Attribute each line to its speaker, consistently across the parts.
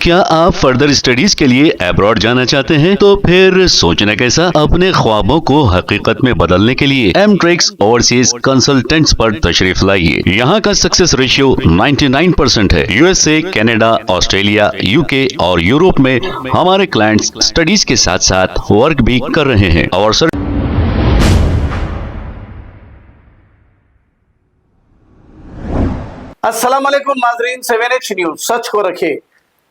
Speaker 1: क्या आप further studies के लिए अब्रॉड जाना चाहते हैं? तो फिर सोचना कैसा, अपने ख्वाबों को हकीकत में बदलने के लिए एमट्रिक्स ओवरसीज कंसल्टेंट्स पर तशरीफ लाइए। यहाँ का सक्सेस रेशियो 99% है। यूएसए, कनाडा, ऑस्ट्रेलिया, यूके और यूरोप में हमारे क्लाइंट्स स्टडीज के साथ साथ वर्क भी कर रहे हैं और
Speaker 2: अस्सलाम वालेकुम नाजरीन, 7H न्यूज सच को रखे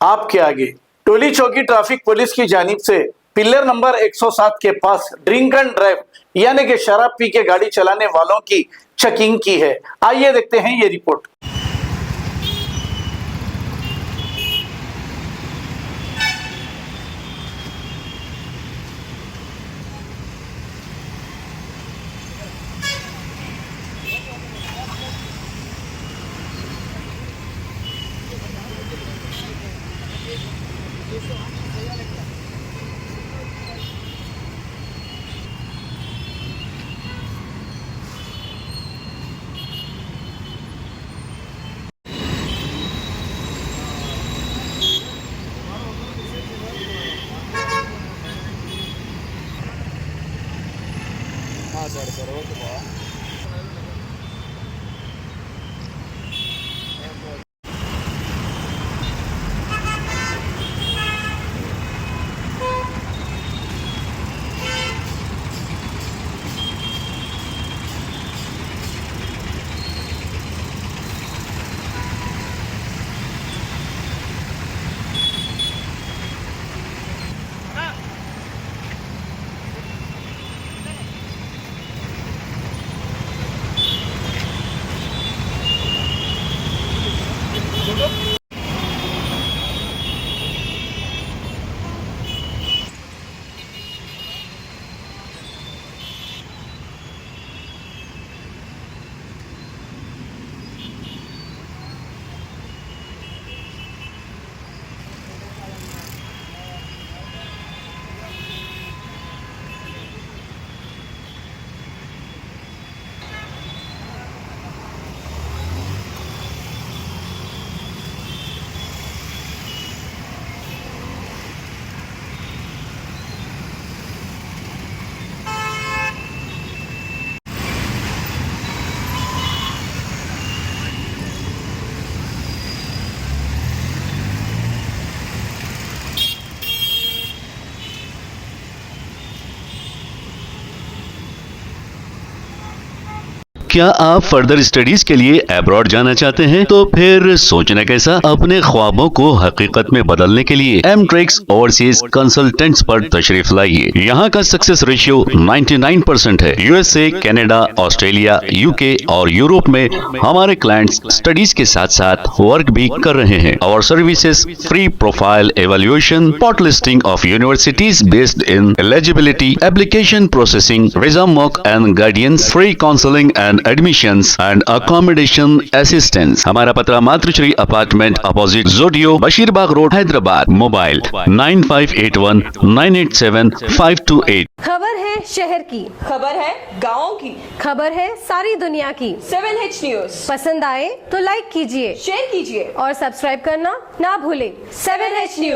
Speaker 2: आपके आगे। टोली चौकी ट्रैफिक पुलिस की जानिब से पिलर नंबर 107 के पास ड्रिंक एंड ड्राइव यानी कि शराब पी के गाड़ी चलाने वालों की चेकिंग की है। आइए देखते हैं ये रिपोर्ट।
Speaker 3: Sir okay.
Speaker 1: क्या आप फर्दर स्टडीज के लिए अब्रॉड जाना चाहते हैं? तो फिर सोचना कैसा, अपने ख्वाबों को हकीकत में बदलने के लिए एमट्रिक्स ओवरसीज कंसल्टेंट्स पर तशरीफ लाइए। यहाँ का सक्सेस रेशियो 99% है। यूएसए, कनाडा, ऑस्ट्रेलिया, यूके और यूरोप में हमारे क्लाइंट्स स्टडीज के साथ साथ वर्क भी कर रहे हैं और services free profile evaluation, spot listing of universities based in eligibility, application processing, visa mock and guidance, free counselling and admissions and accommodation assistance. हमारा पता मातृश्री अपार्टमेंट अपोजिट जोडियो, बशीरबाग रोड, हैदराबाद। मोबाइल 9581987528।
Speaker 4: खबर है शहर की,
Speaker 5: खबर है गाँव की,
Speaker 4: खबर है सारी दुनिया की।
Speaker 5: 7H न्यूज
Speaker 4: पसंद आए तो लाइक कीजिए,
Speaker 5: शेयर कीजिए
Speaker 4: और सब्सक्राइब करना ना भूलें।
Speaker 5: 7H news.